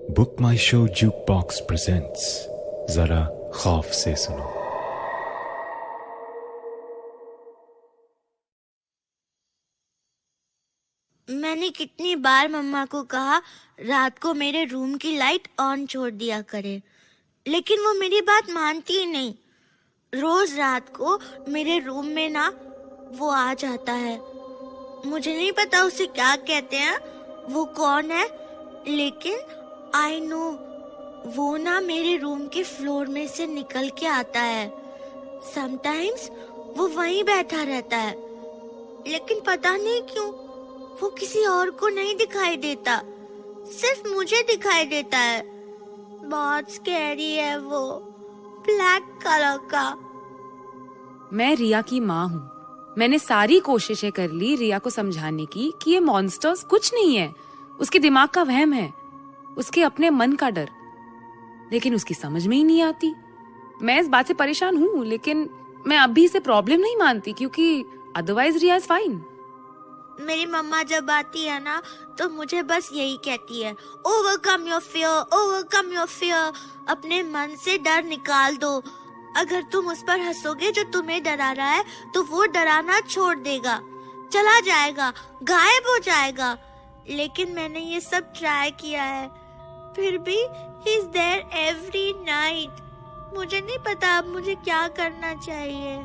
Book माई show जुक box presents, जरा खौफ से सुनो। मैंने कितनी बार मम्मा को कहा रात को मेरे रूम की लाइट ऑन छोड़ दिया करे, लेकिन वो मेरी बात मानती ही नहीं। रोज रात को मेरे रूम में ना वो आ जाता है। मुझे नहीं पता उसे क्या कहते हैं, वो कौन है, लेकिन आई नो वो ना मेरे रूम के फ्लोर में से निकल के आता है। समटाइम्स वो वहीं बैठा रहता है, लेकिन पता नहीं क्यों वो किसी और को नहीं दिखाई देता, सिर्फ मुझे दिखाई देता है। बहुत स्कैरी है वो, ब्लैक कलर का। मैं रिया की माँ हूँ। मैंने सारी कोशिशें कर ली रिया को समझाने की कि ये मॉन्स्टर्स कुछ नहीं है, उसके दिमाग का वहम है, उसके अपने मन का डर, लेकिन उसकी समझ में ही नहीं आती। मैं इस बात से परेशान हूँ, लेकिन मैं अभी इसे प्रॉब्लम नहीं मानती क्योंकि अदरवाइज रिया इज फाइन। मेरी मम्मा जब आती है ना तो मुझे बस यही कहती है, overcome your fear, overcome your fear. अपने मन से डर निकाल दो। अगर तुम उस पर हंसोगे जो तुम्हें डरा रहा है तो वो डराना छोड़ देगा, चला जाएगा, गायब हो जाएगा। लेकिन मैंने ये सब ट्राई किया है, फिर भी he is there every night. मुझे नहीं पता अब मुझे क्या करना चाहिए।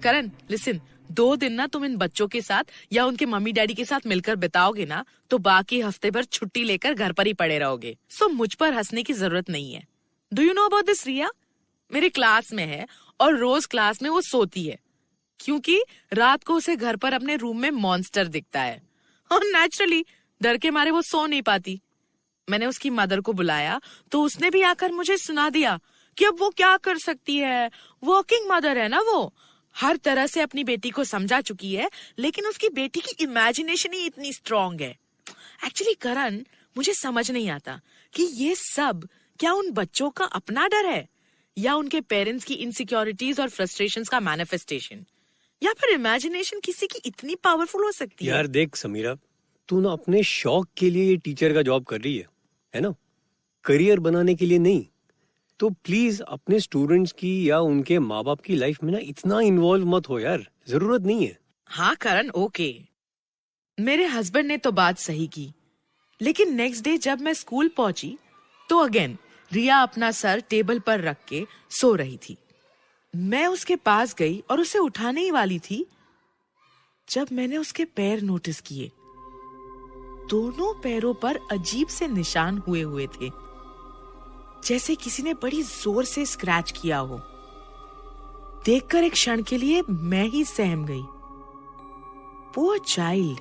करण, लिसन, 2 दिन ना तुम इन बच्चों के साथ या उनके मम्मी डैडी के साथ मिलकर बिताओगे ना तो बाकी हफ्ते भर छुट्टी लेकर घर पर ही पड़े रहोगे। सो मुझ पर हंसने की जरूरत नहीं है। Do you know about this? Riya मेरे क्लास में है और रोज क्लास में वो सोती है क्योंकि रात को उसे घर पर अपने रूम में मॉन्स्टर दिखता है और नेचुरली डर के मारे वो सो नहीं पाती। मैंने उसकी मदर को बुलाया तो उसने भी आकर मुझे सुना दिया कि अब वो क्या कर सकती है। वर्किंग मदर है ना, वो हर तरह से अपनी बेटी को समझा चुकी है, लेकिन उसकी बेटी की इमेजिनेशन ही इतनी स्ट्रॉन्ग है। एक्चुअली करण, मुझे समझ नहीं आता कि ये सब क्या उन बच्चों का अपना डर है या उनके पेरेंट्स की इनसिक्योरिटीज और फ्रस्ट्रेशंस का मैनिफेस्टेशन, या फिर इमेजिनेशन किसी की इतनी पावरफुल हो सकती है। यार देख समीरा, तू ना अपने शौक के लिए ये टीचर का जॉब कर रही है ना, करियर बनाने के लिए नहीं। तो प्लीज अपने स्टूडेंट्स की या उनके माँ बाप की लाइफ में ना इतना इन्वॉल्व मत हो यार, जरूरत नहीं है। हाँ करण, ओके, मेरे हस्बैंड ने तो बात सही की, लेकिन नेक्स्ट डे जब मैं स्कूल पहुंची तो अगेन रिया अपना सर टेबल पर रख के सो रही थी। मैं उसके पास गई और उसे उठाने ही वाली थी जब मैंने उसके पैर नोटिस किए। दोनों पैरों पर अजीब से निशान हुए हुए थे, जैसे किसी ने बड़ी जोर से स्क्रैच किया हो। देखकर एक क्षण के लिए मैं ही सहम गई। Poor child.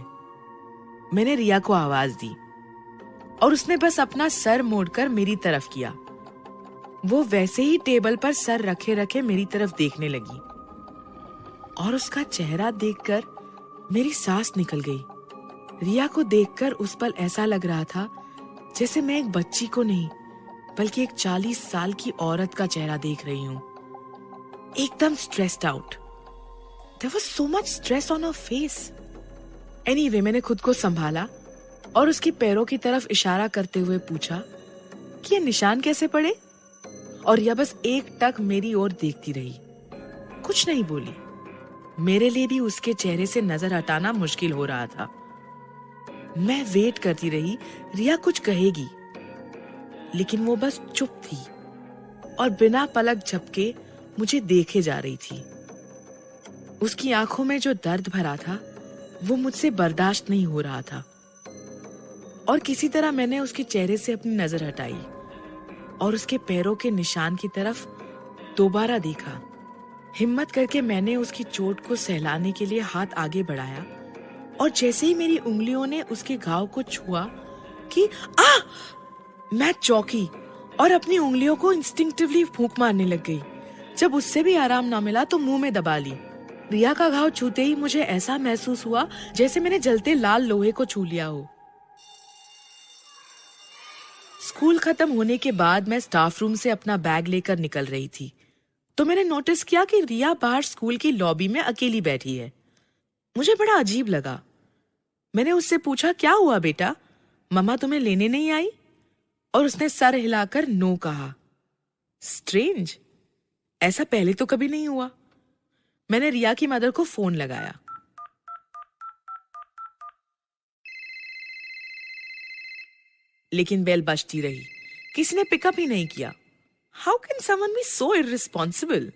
मैंने रिया को आवाज दी और उसने बस अपना सर मोड़कर मेरी तरफ किया। वो वैसे ही टेबल पर सर रखे रखे मेरी तरफ देखने लगी और उसका चेहरा देखकर मेरी सांस निकल गई। रिया को देखकर उस पल ऐसा लग रहा था जैसे मैं एक बच्ची को नहीं बल्कि एक 40 साल की औरत का चेहरा देख रही हूँ, एकदम stressed out. There was so much stress on her face. Anyway, मैंने खुद को संभाला और उसकी पैरों की तरफ इशारा करते हुए पूछा कि ये निशान कैसे पड़े, और यह बस एक टक मेरी ओर देखती रही, कुछ नहीं बोली। मेरे लिए भी उसके चेहरे से नजर हटाना मुश्किल हो रहा था। मैं वेट करती रही, रिया कुछ कहेगी, लेकिन वो बस चुप थी और बिना पलक झपके मुझे देखे जा रही थी। उसकी आंखों में जो दर्द भरा था वो मुझसे बर्दाश्त नहीं हो रहा था और किसी तरह मैंने उसके चेहरे से अपनी नजर हटाई और उसके पैरों के निशान की तरफ दोबारा देखा। हिम्मत करके मैंने उसकी चोट को सहलाने के लिए हाथ आगे बढ़ाया और जैसे ही मेरी उंगलियों ने उसके घाव को छुआ कि मैं चौंकी और अपनी उंगलियों को इंस्टिंक्टिवली फूंक मारने लग गई। जब उससे भी आराम ना मिला तो मुंह में दबा ली। रिया का घाव छूते ही मुझे ऐसा महसूस हुआ जैसे मैंने जलते लाल लोहे को छू लिया हो। स्कूल खत्म होने के बाद मैं स्टाफ रूम से अपना बैग लेकर निकल रही थी तो मैंने नोटिस किया कि रिया बाहर स्कूल की लॉबी में अकेली बैठी है। मुझे बड़ा अजीब लगा। मैंने उससे पूछा, क्या हुआ बेटा, मम्मा तुम्हें लेने नहीं आई? और उसने सर हिलाकर नो कहा। स्ट्रेंज, ऐसा पहले तो कभी नहीं हुआ। मैंने रिया की मदर को फोन लगाया। लेकिन बेल बजती रही, किसी ने पिकअप ही नहीं किया। How can someone be so irresponsible?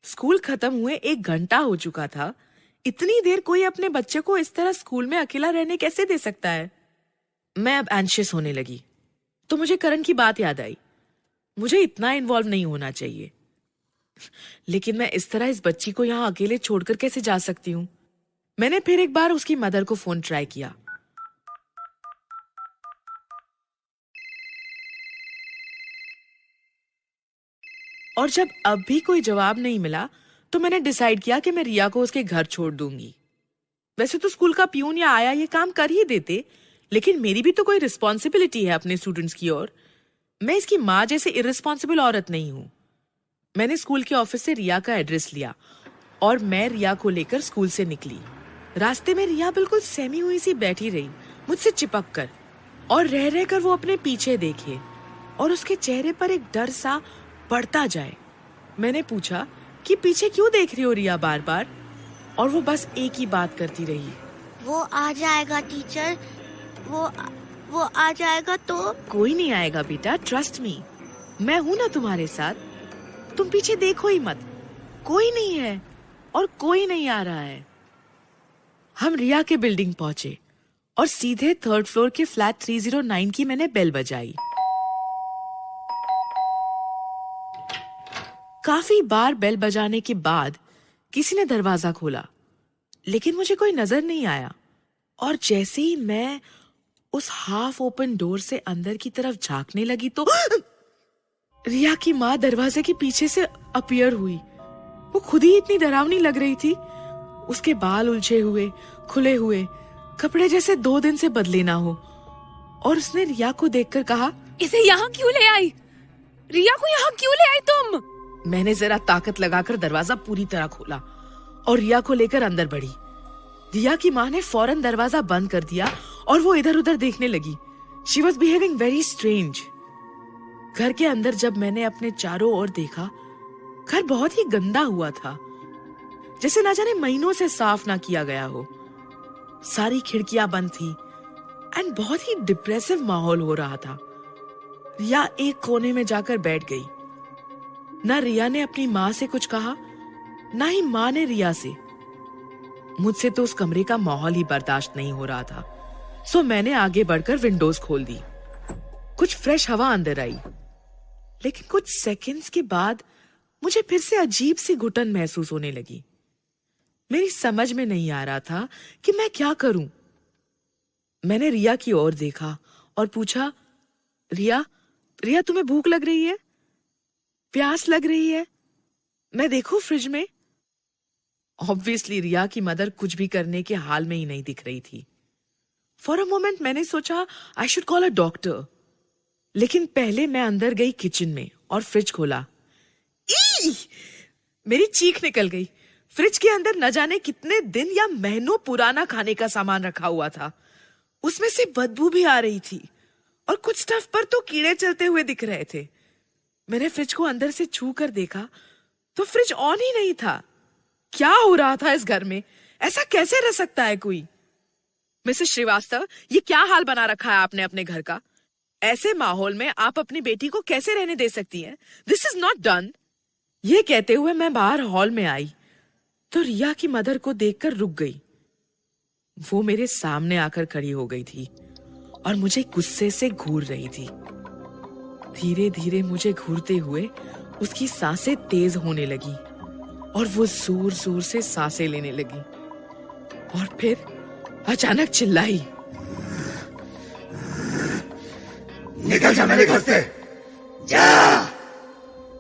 School खत्म हुए 1 घंटा हो चुका था। इतनी देर कोई अपने बच्चे को इस तरह स्कूल में अकेला रहने कैसे दे सकता है? मैं अब एंशियस होने लगी तो मुझे करण की बात याद आई। मुझे इतना इन्वॉल्व नहीं होना चाहिए, लेकिन मैं इस तरह इस बच्ची को यहां अकेले छोड़कर कैसे जा सकती हूँ? मैंने फिर एक बार उसकी मदर को फोन ट्राई किया। और जब अब भी कोई जवाब नहीं मिला तो मैंने डिसाइड किया कि मैं रिया को उसके घर छोड़ दूंगी। वैसे तो स्कूल का प्यून या आया ये काम कर ही देते, लेकिन मेरी भी तो कोई रिस्पॉन्सिबिलिटी है अपने स्टूडेंट्स की ओर। मैं इसकी माँ जैसे इररिस्पॉन्सिबल औरत नहीं हूँ। मैंने स्कूल के ऑफिस से रिया का एड्रेस लिया और मैं रिया को लेकर स्कूल से निकली। रास्ते में रिया बिल्कुल सहमी हुई सी बैठी रही, मुझसे चिपक कर, और रह रहकर वो अपने पीछे देखे और उसके चेहरे पर एक डर सा बढ़ता जाए। मैंने पूछा कि पीछे क्यों देख रही हो रिया बार बार? और वो बस एक ही बात करती रही, वो आ जाएगा टीचर, वो आ जाएगा। तो कोई नहीं आएगा बेटा, ट्रस्ट मी, मैं हूं ना तुम्हारे साथ। तुम पीछे देखो ही मत, कोई नहीं है और कोई नहीं आ रहा है। हम रिया के बिल्डिंग पहुंचे और सीधे 3rd फ्लोर के फ्लैट 309 की मैंने बेल बजाई। काफी बार बेल बजाने के बाद किसी ने दरवाजा खोला, लेकिन मुझे कोई नजर नहीं आया। और जैसे ही मैं उस हाफ ओपन डोर से अंदर की तरफ झांकने लगी तो रिया की माँ दरवाजे के पीछे से अपीयर हुई। वो खुद ही इतनी डरावनी लग रही थी। उसके बाल उलझे हुए, खुले हुए, कपड़े जैसे 2 दिन से बदले ना हो। और उसने रिया को देखकर कहा, इसे यहाँ क्यों ले आई? रिया को यहाँ क्यों ले आई तुम? मैंने जरा ताकत लगाकर दरवाजा पूरी तरह खोला और रिया को लेकर अंदर बढ़ी। रिया की माँ ने फौरन दरवाजा बंद कर दिया और वो इधर उधर देखने लगी। She was behaving very strange. घर के अंदर जब मैंने अपने चारों ओर देखा, घर बहुत ही गंदा हुआ था, जैसे ना जाने महीनों से साफ ना किया गया हो। सारी खिड़कियां बंद थी एंड बहुत ही डिप्रेसिव माहौल हो रहा था। रिया एक कोने में जाकर बैठ गई। ना रिया ने अपनी माँ से कुछ कहा, ना ही माँ ने रिया से। मुझसे तो उस कमरे का माहौल ही बर्दाश्त नहीं हो रहा था, सो मैंने आगे बढ़कर विंडोज खोल दी। कुछ फ्रेश हवा अंदर आई, लेकिन कुछ सेकंड्स के बाद मुझे फिर से अजीब सी घुटन महसूस होने लगी। मेरी समझ में नहीं आ रहा था कि मैं क्या करूं। मैंने रिया की ओर देखा और पूछा, रिया, रिया तुम्हें भूख लग रही है? प्यास लग रही है? मैं देखूं फ्रिज में? ऑब्वियसली रिया की मदर कुछ भी करने के हाल में ही नहीं दिख रही थी। फॉर अ मोमेंट मैंने सोचा I should call a doctor, लेकिन पहले मैं अंदर गई किचन में और फ्रिज खोला। मेरी चीख निकल गई। फ्रिज के अंदर न जाने कितने दिन या महीनों पुराना खाने का सामान रखा हुआ था। उसमें से बदबू भी आ रही थी और कुछ स्टफ पर तो कीड़े चलते हुए दिख रहे थे। मैंने फ्रिज को अंदर से छू कर देखा तो फ्रिज ऑन ही नहीं था। क्या हो रहा था इस घर में? ऐसा कैसे रह सकता है कोई? मिसेस श्रीवास्तव, ये क्या हाल बना रखा है आपने अपने घर का? ऐसे माहौल में आप अपनी बेटी को कैसे रहने दे सकती हैं? This is not done. ये कहते हुए मैं बाहर हॉल में आई तो रिया की मदर को देखकर रुक गई। वो मेरे सामने आकर खड़ी हो गई थी और मुझे गुस्से से घूर रही थी। धीरे धीरे मुझे घूरते हुए उसकी सांसें तेज होने लगी और वो जोर जोर से सांसें लेने लगी और फिर अचानक चिल्लाई, निकल जा मेरे घर से, जा।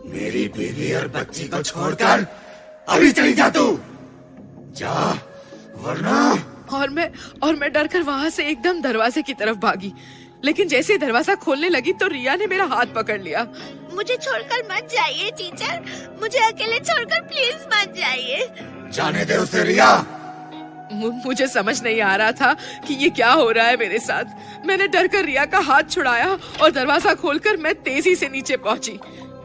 मेरी बीवी और बच्ची को छोड़कर अभी चली जा तू, जा, वरना। और मैं डरकर वहां से एकदम दरवाजे की तरफ भागी, लेकिन जैसे दरवाजा खोलने लगी तो रिया ने मेरा हाथ पकड़ लिया। मुझे छोड़कर मत जाइए टीचर, मुझे अकेले छोड़कर प्लीज मत जाइए। जाने दे उसे रिया। मुझे समझ नहीं आ रहा था कि ये क्या हो रहा है मेरे साथ। मैंने डर कर रिया का हाथ छुड़ाया और दरवाजा खोलकर मैं तेजी से नीचे पहुंची।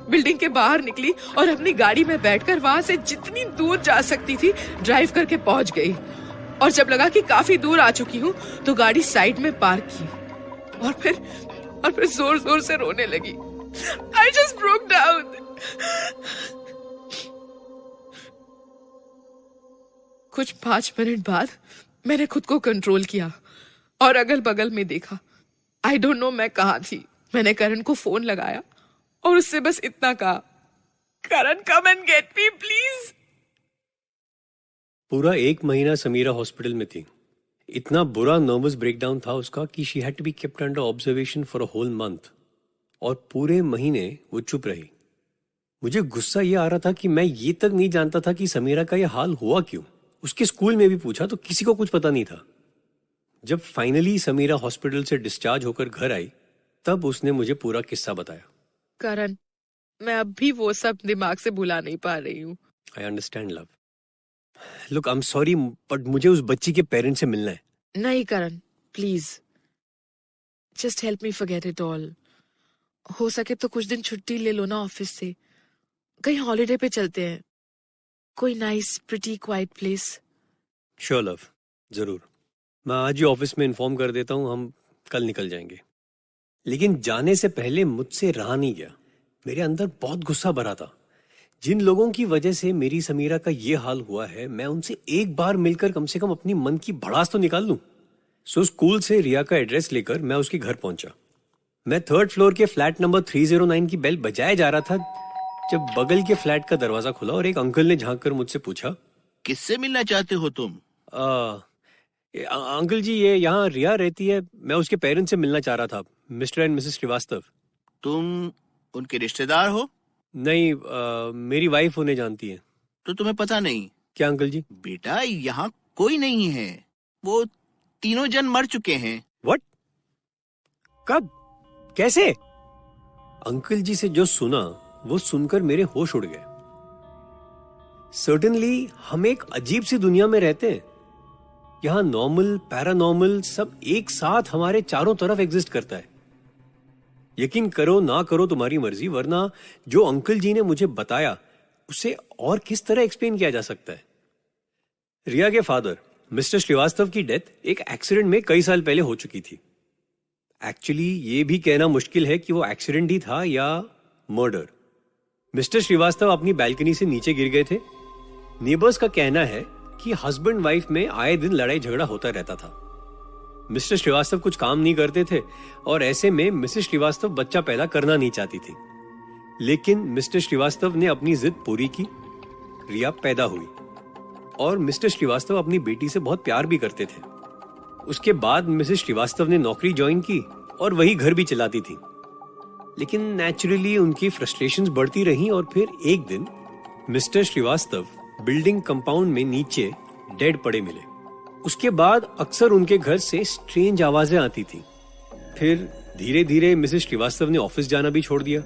बिल्डिंग के बाहर निकली और अपनी गाड़ी में बैठकर वहां से जितनी दूर जा सकती थी ड्राइव करके पहुंच गई। और जब लगा कि काफी दूर आ चुकी हूँ तो गाड़ी साइड में पार्क की और फिर जोर जोर से रोने लगी। I just broke down. कुछ 5 मिनट बाद मैंने खुद को कंट्रोल किया और अगल बगल में देखा। आई डोंट नो मैं कहाँ थी। मैंने करण को फोन लगाया और उससे बस इतना कहा, Karan come and get me please. पूरा 1 महीना समीरा हॉस्पिटल में थी। इतना बुरा नर्वस ब्रेकडाउन था उसका कि she had to be kept under observation for a whole month. और पूरे महीने वो चुप रही। मुझे गुस्सा ये आ रहा था कि मैं ये तक नहीं जानता था कि समीरा का ये हाल हुआ क्यों। उसके स्कूल में भी पूछा तो किसी को कुछ पता नहीं था। जब फाइनली समीरा हॉस्पिटल से डिस्चार्ज होकर घर आई तब उसने मुझे पूरा किस्सा बताया। करण, मैं अब भी वो सब दिमाग से भुला नहीं पा रही हूँ। I understand love. Look, I am sorry but मुझे उस बच्ची के पेरेंट्स से मिलना है। नहीं Karan, please just help me forget it all. हो सके तो कुछ दिन छुट्टी ले लो ना ऑफिस से, कहीं हॉलिडे पे चलते हैं, कोई nice pretty quite place. Sure love, जरूर। मैं आज ही ऑफिस में इन्फॉर्म कर देता हूँ, हम कल निकल जाएंगे। लेकिन जाने से पहले मुझसे रहा नहीं गया। मेरे अंदर बहुत गुस्सा भरा था। जिन लोगों की वजह से मेरी समीरा का ये हाल हुआ है, मैं उनसे एक बार मिलकर कम से कम अपनी मन की भड़ास तो निकाल लूं। सो स्कूल से रिया का एड्रेस लेकर मैं उसके घर पहुंचा। मैं 3rd फ्लोर के फ्लैट नंबर 309 की बेल बजाए जा रहा था जब बगल के फ्लैट का दरवाजा खुला और एक अंकल ने झांक कर मुझसे पूछा, किससे मिलना चाहते हो तुम? अंकल जी, ये यहाँ रिया रहती है, मैं उसके पेरेंट्स से मिलना चाह रहा था, मिस्टर एंड मिसेस श्रीवास्तव। तुम उनके रिश्तेदार हो? नहीं, मेरी वाइफ उन्हें जानती है। तो तुम्हें पता नहीं? क्या अंकल जी? बेटा, यहाँ कोई नहीं है, वो तीनों जन मर चुके हैं। व्हाट? कब? कैसे? अंकल जी से जो सुना वो सुनकर मेरे होश उड़ गए। सर्टेनली हम एक अजीब सी दुनिया में रहते हैं। यहाँ नॉर्मल, पैरानॉर्मल सब एक साथ हमारे चारों तरफ एग्जिस्ट करता है। यकीन करो ना करो तुम्हारी मर्जी, वरना जो अंकल जी ने मुझे बताया उसे और किस तरह एक्सप्लेन किया जा सकता है। रिया के फादर मिस्टर श्रीवास्तव की डेथ एक एक्सीडेंट में कई साल पहले हो चुकी थी। एक्चुअली ये भी कहना मुश्किल है कि वो एक्सीडेंट ही था या मर्डर। मिस्टर श्रीवास्तव अपनी बैल्कनी से नीचे गिर गए थे। नेबर्स का कहना है कि हस्बैंड वाइफ में आए दिन लड़ाई झगड़ा होता रहता था। मिस्टर श्रीवास्तव कुछ काम नहीं करते थे और ऐसे में मिसेस श्रीवास्तव बच्चा पैदा करना नहीं चाहती थी। लेकिन मिस्टर श्रीवास्तव ने अपनी जिद पूरी की। रिया पैदा हुई और मिस्टर श्रीवास्तव अपनी बेटी से बहुत प्यार भी करते थे। उसके बाद मिसेस श्रीवास्तव ने नौकरी ज्वाइन की और वही घर भी चलाती थी। लेकिन नेचुरली उनकी फ्रस्ट्रेशंस बढ़ती रहीं और फिर एक दिन मिस्टर श्रीवास्तव बिल्डिंग कंपाउंड में नीचे डेड पड़े मिले। उसके बाद अक्सर उनके घर से स्ट्रेंज आवाजें आती थी। फिर धीरे धीरे मिसेस श्रीवास्तव ने ऑफिस जाना भी छोड़ दिया।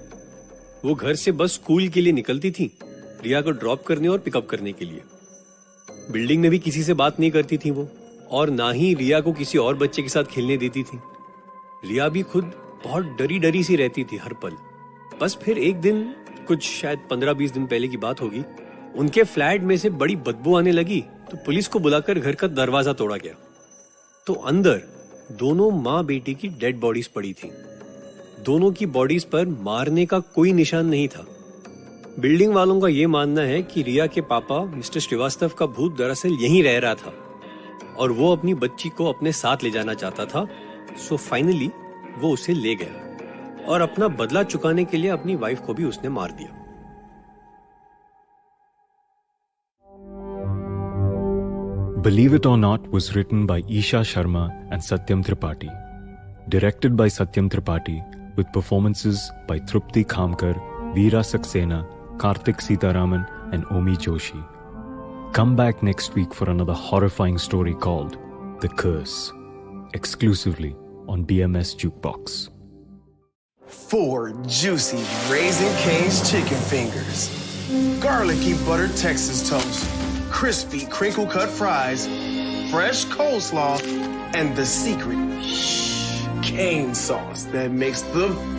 वो घर से बस स्कूल के लिए निकलती थी, रिया को ड्रॉप करने और पिकअप करने के लिए। बिल्डिंग में भी किसी से बात नहीं करती थी वो, और ना ही रिया को किसी और बच्चे के साथ खेलने देती थी। रिया भी खुद बहुत डरी डरी सी रहती थी हर पल। बस फिर एक दिन, कुछ शायद 15-20 दिन पहले की बात होगी, उनके फ्लैट में से बड़ी बदबू आने लगी तो पुलिस को बुलाकर घर का दरवाजा तोड़ा गया। तो अंदर दोनों माँ बेटी की डेड बॉडीज पड़ी थी। दोनों की बॉडीज पर मारने का कोई निशान नहीं था। बिल्डिंग वालों का यह मानना है कि रिया के पापा मिस्टर श्रीवास्तव का भूत दरअसल यहीं रह रहा था और वो अपनी बच्ची को अपने साथ ले जाना चाहता था। सो फाइनली वो उसे ले गया और अपना बदला चुकाने के लिए अपनी वाइफ को भी उसने मार दिया। Believe It or Not was written by Isha Sharma and Satyam Tripathi. Directed by Satyam Tripathi with performances by Trupti Khamkar, Veera Saxena, Karthik Sitaraman and Omi Joshi. Come back next week for another horrifying story called The Curse, exclusively on BMS Jukebox. 4 juicy Raising Cane's chicken fingers, garlicky buttered Texas toast, crispy crinkle-cut fries, fresh coleslaw, and the secret champagne sauce that makes the